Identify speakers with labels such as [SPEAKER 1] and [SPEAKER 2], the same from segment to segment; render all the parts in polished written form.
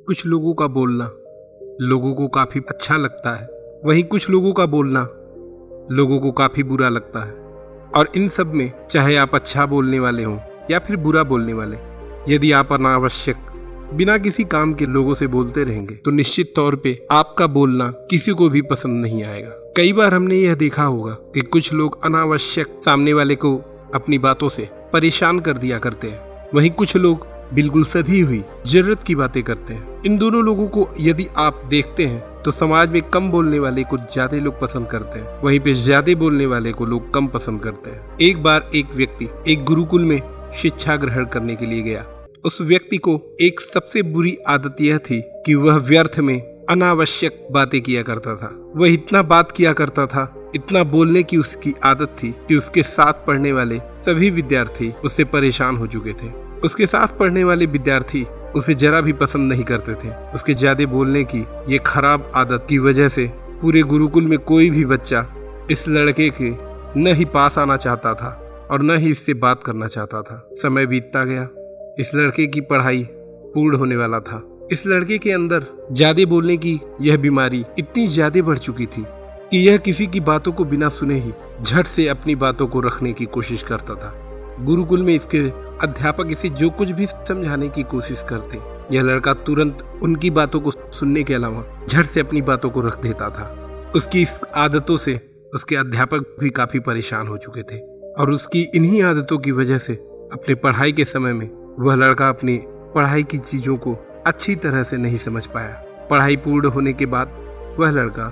[SPEAKER 1] कुछ लोगों का बोलना लोगों को काफी अच्छा लगता है, वहीं कुछ लोगों का बोलना लोगों को काफी बुरा लगता है। और इन सब में चाहे आप अच्छा बोलने वाले हों या फिर बुरा बोलने वाले, यदि आप अनावश्यक बिना किसी काम के लोगों से बोलते रहेंगे तो निश्चित तौर पे आपका बोलना किसी को भी पसंद नहीं आएगा। कई बार हमने यह देखा होगा कि कुछ लोग अनावश्यक सामने वाले को अपनी बातों से परेशान कर दिया करते हैं, वहीं कुछ लोग बिल्कुल सधी हुई जरूरत की बातें करते हैं। इन दोनों लोगों को यदि आप देखते हैं तो समाज में कम बोलने वाले को ज्यादा लोग पसंद करते हैं, वहीं पे ज्यादा बोलने वाले को लोग कम पसंद करते हैं। एक बार एक व्यक्ति एक गुरुकुल में शिक्षा ग्रहण करने के लिए गया। उस व्यक्ति को एक सबसे बुरी आदत यह थी कि वह व्यर्थ में अनावश्यक बातें किया करता था। वह इतना बात किया करता था, इतना बोलने की उसकी आदत थी कि उसके साथ पढ़ने वाले सभी विद्यार्थी उससे परेशान हो चुके थे। उसके साथ पढ़ने वाले विद्यार्थी उसे जरा भी पसंद नहीं करते थे। उसके ज्यादा बोलने की ये खराब आदत की वजह से पूरे गुरुकुल में कोई भी बच्चा इस लड़के के न ही पास आना चाहता था और न ही इससे बात करना चाहता था। समय बीतता गया, इस लड़के की पढ़ाई पूर्ण होने वाला था। इस लड़के के अंदर ज्यादा बोलने की यह बीमारी इतनी ज्यादा बढ़ चुकी थी कि यह किसी की बातों को बिना सुने ही झट से अपनी बातों को रखने की कोशिश करता था। गुरुकुल में इसके अध्यापक इसे जो कुछ भी समझाने की कोशिश करते, यह लड़का तुरंत उनकी बातों को सुनने के अलावा झट से अपनी बातों को रख देता था। उसकी इस आदतों से उसके अध्यापक भी काफी परेशान हो चुके थे और उसकी इन्हीं आदतों की वजह से अपने पढ़ाई के समय में वह लड़का अपनी पढ़ाई की चीजों को अच्छी तरह से नहीं समझ पाया। पढ़ाई पूर्ण होने के बाद वह लड़का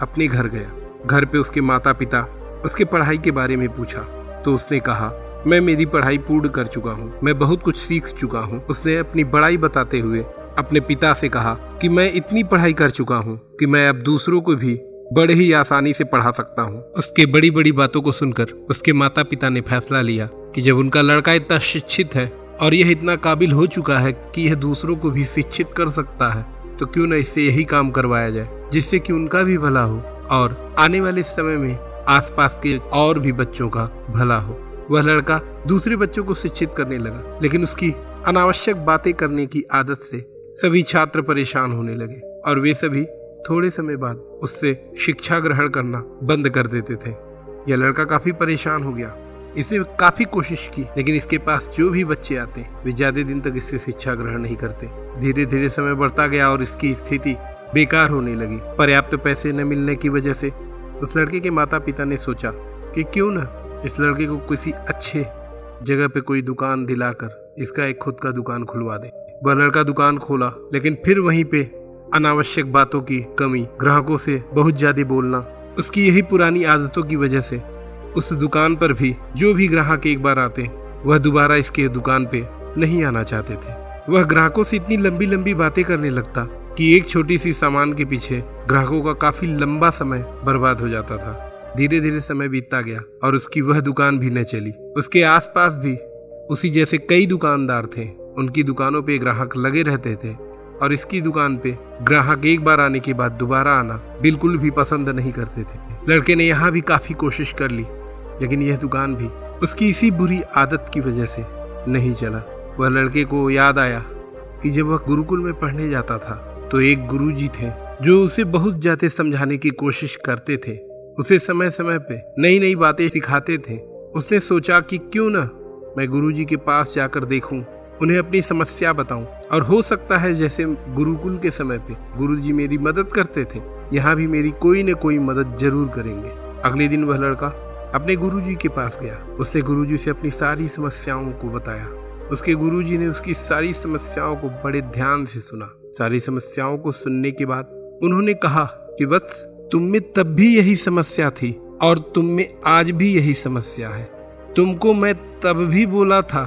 [SPEAKER 1] अपने घर गया। घर पे उसके माता पिता उसके पढ़ाई के बारे में पूछा तो उसने कहा, मैं मेरी पढ़ाई पूर्ण कर चुका हूँ, मैं बहुत कुछ सीख चुका हूँ। उसने अपनी बड़ाई बताते हुए अपने पिता से कहा कि मैं इतनी पढ़ाई कर चुका हूँ कि मैं अब दूसरों को भी बड़े ही आसानी से पढ़ा सकता हूँ। उसके बड़ी बड़ी बातों को सुनकर उसके माता पिता ने फैसला लिया कि जब उनका लड़का इतना शिक्षित है और यह इतना काबिल हो चुका है कि यह दूसरों को भी शिक्षित कर सकता है, तो क्यों न इससे यही काम करवाया जाए जिससे कि उनका भी भला हो और आने वाले समय में आसपास के और भी बच्चों का भला हो। वह लड़का दूसरे बच्चों को शिक्षित करने लगा, लेकिन उसकी अनावश्यक बातें करने की आदत से सभी छात्र परेशान होने लगे और वे सभी थोड़े समय बाद उससे शिक्षा ग्रहण करना बंद कर देते थे। यह लड़का काफी परेशान हो गया। इसने काफी कोशिश की, लेकिन इसके पास जो भी बच्चे आते वे ज्यादा दिन तक इससे शिक्षा ग्रहण नहीं करते। धीरे धीरे समय बढ़ता गया और इसकी स्थिति बेकार होने लगी। पर्याप्त पैसे न मिलने की वजह से उस लड़के के माता पिता ने सोचा कि क्यों न इस लड़के को किसी अच्छे जगह पे कोई दुकान दिलाकर इसका एक खुद का दुकान खुलवा दे। वह लड़का दुकान खोला, लेकिन फिर वहीं पे अनावश्यक बातों की कमी, ग्राहकों से बहुत ज्यादा बोलना, उसकी यही पुरानी आदतों की वजह से उस दुकान पर भी जो भी ग्राहक एक बार आते वह दोबारा इसके दुकान पे नहीं आना चाहते थे। वह ग्राहकों से इतनी लंबी लंबी बातें करने लगता कि एक छोटी सी सामान के पीछे ग्राहकों का काफी लंबा समय बर्बाद हो जाता था। धीरे धीरे समय बीतता गया और उसकी वह दुकान भी न चली। उसके आसपास भी उसी जैसे कई दुकानदार थे, उनकी दुकानों पे ग्राहक लगे रहते थे और इसकी दुकान पे ग्राहक एक बार आने के बाद दोबारा आना बिल्कुल भी पसंद नहीं करते थे। लड़के ने यहाँ भी काफी कोशिश कर ली, लेकिन यह दुकान भी उसकी इसी बुरी आदत की वजह से नहीं चला। वह लड़के को याद आया कि जब वह गुरुकुल में पढ़ने जाता था तो एक गुरुजी थे जो उसे बहुत ज्यादा समझाने की कोशिश करते थे, उसे समय समय पे नई नई बातें सिखाते थे। उसने सोचा कि क्यों न मैं गुरुजी के पास जाकर देखूं, उन्हें अपनी समस्या बताऊं और हो सकता है जैसे गुरुकुल के समय पे गुरुजी मेरी मदद करते थे, यहाँ भी मेरी कोई न कोई मदद जरूर करेंगे। अगले दिन वह लड़का अपने गुरुजी के पास गया। उसने गुरुजी से अपनी सारी समस्याओं को बताया। उसके गुरुजी ने उसकी सारी समस्याओं को बड़े ध्यान से सुना। सारी समस्याओं को सुनने के बाद उन्होंने कहा कि बस तुम में तब भी यही समस्या थी और तुम में आज भी यही समस्या है। तुमको मैं तब भी बोला था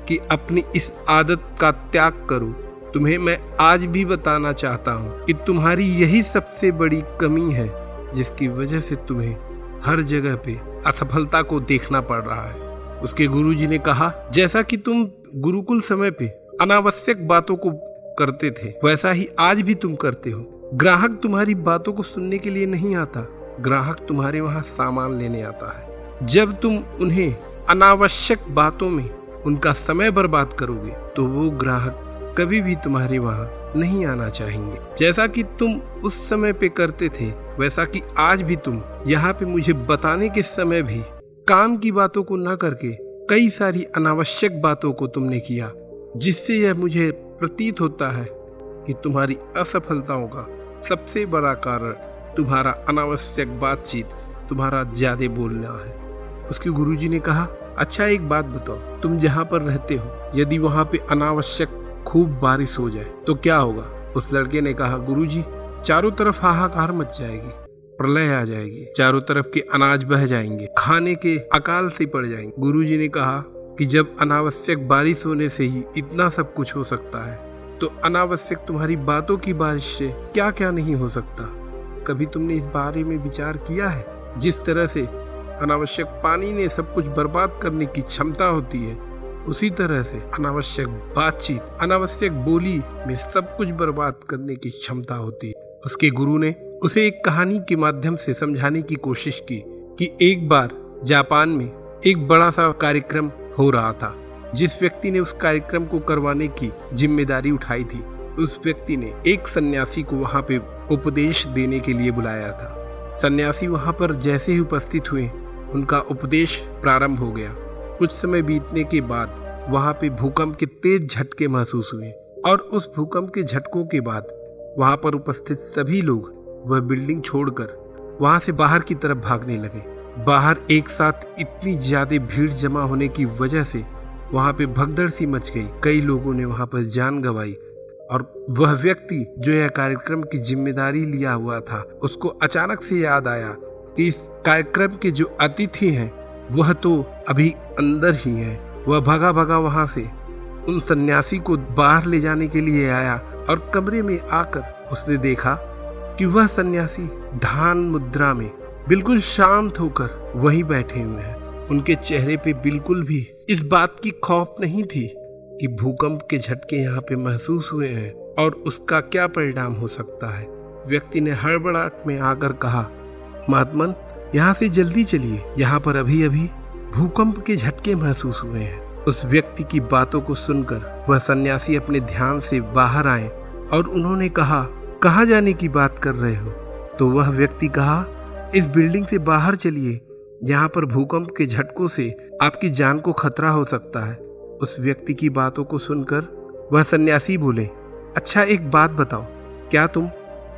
[SPEAKER 1] कि अपनी इस आदत का त्याग करो। तुम्हें मैं आज भी बताना चाहता हूँ कि तुम्हारी यही सबसे बड़ी कमी है जिसकी वजह से तुम्हें हर जगह पे असफलता को देखना पड़ रहा है। उसके गुरुजी ने कहा, जैसा कि तुम गुरुकुल समय पे अनावश्यक बातों को करते थे वैसा ही आज भी तुम करते हो। ग्राहक तुम्हारी बातों को सुनने के लिए नहीं आता, ग्राहक तुम्हारे वहाँ सामान लेने आता है। जब तुम उन्हें अनावश्यक बातों में उनका समय बर्बाद करोगे तो वो ग्राहक कभी भी तुम्हारे वहाँ नहीं आना चाहेंगे। जैसा कि तुम उस समय पे करते थे, वैसा कि आज भी तुम यहाँ पे मुझे बताने के समय भी काम की बातों को न करके कई सारी अनावश्यक बातों को तुमने किया, जिससे यह मुझे प्रतीत होता है कि तुम्हारी असफलताओं का सबसे बड़ा कारण तुम्हारा अनावश्यक बातचीत, तुम्हारा ज्यादा बोलना है। उसके गुरुजी ने कहा, अच्छा एक बात बताओ, तुम जहाँ पर रहते हो यदि वहाँ पे अनावश्यक खूब बारिश हो जाए तो क्या होगा? उस लड़के ने कहा, गुरुजी चारों तरफ हाहाकार मच जाएगी, प्रलय आ जाएगी, चारों तरफ के अनाज बह जाएंगे, खाने के अकाल से पड़ जाएंगे। गुरुजी ने कहा कि जब अनावश्यक बारिश होने से ही इतना सब कुछ हो सकता है तो अनावश्यक तुम्हारी बातों की बारिश से क्या क्या नहीं हो सकता। कभी तुमने इस बारे में विचार किया है? जिस तरह से अनावश्यक पानी ने सब कुछ बर्बाद करने की क्षमता होती है, उसी तरह से अनावश्यक बातचीत, अनावश्यक बोली में सब कुछ बर्बाद करने की क्षमता होती है। उसके गुरु ने उसे एक कहानी के माध्यम से समझाने की कोशिश की कि एक बार जापान में एक बड़ा सा कार्यक्रम हो रहा था। जिस व्यक्ति ने उस कार्यक्रम को करवाने की जिम्मेदारी उठाई थी, उस व्यक्ति ने एक सन्यासी को वहां पे उपदेश देने के लिए बुलाया था। सन्यासी वहां पर जैसे ही उपस्थित हुए, उनका उपदेश प्रारंभ हो गया। कुछ समय बीतने के बाद वहां पे भूकंप के तेज झटके महसूस हुए और उस भूकंप के झटकों के बाद वहां पर उपस्थित सभी लोग वह बिल्डिंग छोड़कर वहां से बाहर की तरफ भागने लगे। बाहर एक साथ इतनी ज्यादा भीड़ जमा होने की वजह से वहां पे भगदड़ सी मच गई। कई लोगों ने वहां पर जान गंवाई और वह व्यक्ति जो यह कार्यक्रम की जिम्मेदारी लिया हुआ था, उसको अचानक से याद आया कि इस कार्यक्रम के जो अतिथि हैं वह तो अभी अंदर ही है। वह भागा भागा वहां से उन सन्यासी को बाहर ले जाने के लिए आया और कमरे में आकर उसने देखा कि वह सन्यासी ध्यान मुद्रा में बिल्कुल शांत होकर वहीं बैठे हुए हैं। उनके चेहरे पे बिल्कुल भी इस बात की खौफ नहीं थी कि भूकंप के झटके यहाँ पे महसूस हुए हैं और उसका क्या परिणाम हो सकता है। व्यक्ति ने हड़बड़ाहट में आकर कहा, महात्मन यहाँ से जल्दी चलिए, यहाँ पर अभी अभी भूकंप के झटके महसूस हुए हैं। उस व्यक्ति की बातों को सुनकर वह सन्यासी अपने ध्यान से बाहर आए और उन्होंने कहा, कहाँ जाने की बात कर रहे हो? तो वह व्यक्ति कहा, इस बिल्डिंग से बाहर चलिए, यहाँ पर भूकंप के झटकों से आपकी जान को खतरा हो सकता है। उस व्यक्ति की बातों को सुनकर वह सन्यासी बोले, अच्छा एक बात बताओ, क्या तुम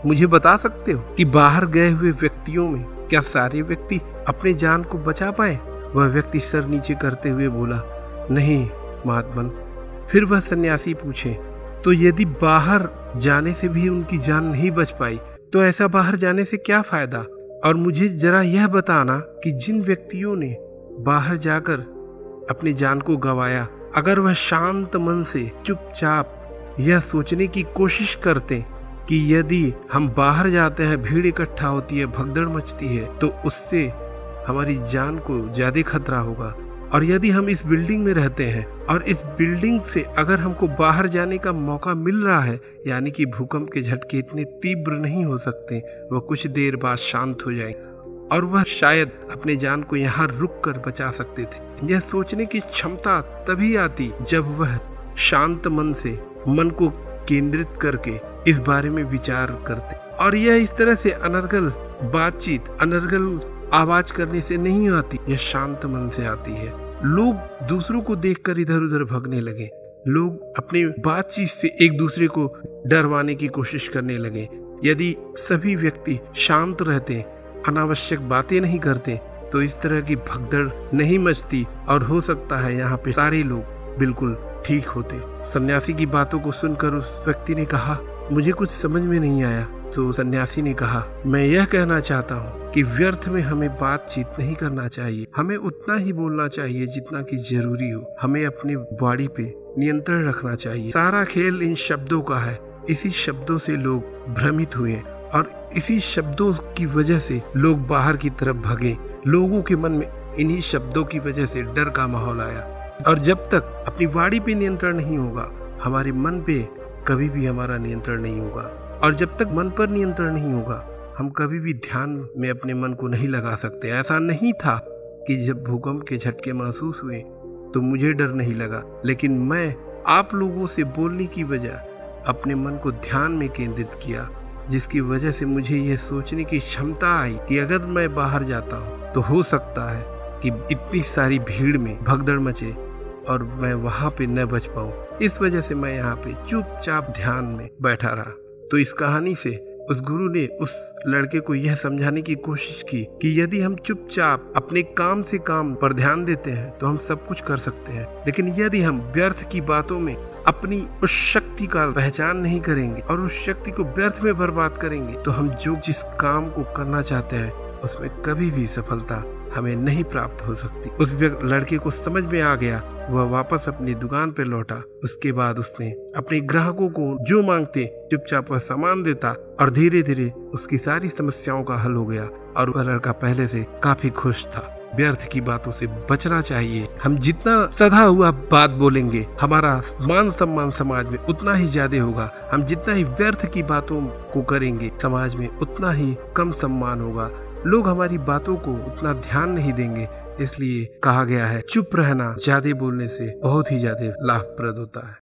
[SPEAKER 1] मुझे बता सकते हो कि बाहर गए हुए व्यक्तियों में क्या सारे व्यक्ति अपने जान को बचा पाए? वह व्यक्ति सर नीचे करते हुए बोला, नहीं महात्मन। फिर वह सन्यासी पूछे, तो यदि बाहर जाने से भी उनकी जान नहीं बच पाई तो ऐसा बाहर जाने से क्या फायदा? और मुझे जरा यह बताना कि जिन व्यक्तियों ने बाहर जाकर अपनी जान को गंवाया, अगर वह शांत मन से चुपचाप यह सोचने की कोशिश करते कि यदि हम बाहर जाते हैं, भीड़ इकट्ठा होती है, भगदड़ मचती है, तो उससे हमारी जान को ज्यादा खतरा होगा। और यदि हम इस बिल्डिंग में रहते हैं और इस बिल्डिंग से अगर हमको बाहर जाने का मौका मिल रहा है, यानी कि भूकंप के झटके इतने तीव्र नहीं हो सकते, वह कुछ देर बाद शांत हो जाए और वह शायद अपने जान को यहाँ रुक कर बचा सकते थे। यह सोचने की क्षमता तभी आती जब वह शांत मन से मन को केंद्रित करके इस बारे में विचार करते। और यह इस तरह से अनर्गल बातचीत, अनर्गल आवाज करने से नहीं आती, यह शांत मन से आती है। लोग दूसरों को देखकर इधर उधर भागने लगे। लोग अपनी बातचीत से एक दूसरे को डरवाने की कोशिश करने लगे। यदि सभी व्यक्ति शांत रहते, अनावश्यक बातें नहीं करते, तो इस तरह की भगदड़ नहीं मचती और हो सकता है यहाँ पे सारे लोग बिल्कुल ठीक होते। सन्यासी की बातों को सुनकर उस व्यक्ति ने कहा, मुझे कुछ समझ में नहीं आया। तो सन्यासी ने कहा, मैं यह कहना चाहता हूँ कि व्यर्थ में हमें बातचीत नहीं करना चाहिए। हमें उतना ही बोलना चाहिए जितना कि जरूरी हो। हमें अपनी वाणी पे नियंत्रण रखना चाहिए। सारा खेल इन शब्दों का है। इसी शब्दों से लोग भ्रमित हुए और इसी शब्दों की वजह से लोग बाहर की तरफ भागे। लोगों के मन में इन्हीं शब्दों की वजह से डर का माहौल आया। और जब तक अपनी वाणी पे नियंत्रण नहीं होगा, हमारे मन पे कभी भी हमारा नियंत्रण नहीं होगा। और जब तक मन पर नियंत्रण नहीं होगा, हम कभी भी ध्यान में अपने मन को नहीं लगा सकते। ऐसा नहीं था कि जब भूकंप के झटके महसूस हुए तो मुझे डर नहीं लगा, लेकिन मैं आप लोगों से बोलने की वजह अपने मन को ध्यान में केंद्रित किया, जिसकी वजह से मुझे यह सोचने की क्षमता आई कि अगर मैं बाहर जाता हूँ तो हो सकता है कि इतनी सारी भीड़ में भगदड़ मचे और मैं वहाँ पे न बच पाऊँ। इस वजह से मैं यहाँ पे चुपचाप ध्यान में बैठा रहा। तो इस कहानी से उस गुरु ने उस लड़के को यह समझाने की कोशिश की कि यदि हम चुपचाप अपने काम से काम पर ध्यान देते हैं तो हम सब कुछ कर सकते हैं, लेकिन यदि हम व्यर्थ की बातों में अपनी उस शक्ति का पहचान नहीं करेंगे और उस शक्ति को व्यर्थ में बर्बाद करेंगे तो हम जो जिस काम को करना चाहते हैं उसमें कभी भी सफलता हमें नहीं प्राप्त हो सकती। उस लड़के को समझ में आ गया, वह वापस अपनी दुकान पर लौटा। उसके बाद उसने अपने ग्राहकों को जो मांगते चुपचाप वह सामान देता और धीरे धीरे उसकी सारी समस्याओं का हल हो गया और वह लड़का पहले से काफी खुश था। व्यर्थ की बातों से बचना चाहिए। हम जितना सधा हुआ बात बोलेंगे हमारा मान सम्मान समाज में उतना ही ज्यादा होगा। हम जितना ही व्यर्थ की बातों को करेंगे समाज में उतना ही कम सम्मान होगा। लोग हमारी बातों को उतना ध्यान नहीं देंगे। इसलिए कहा गया है चुप रहना ज्यादा बोलने से बहुत ही ज्यादा लाभप्रद होता है।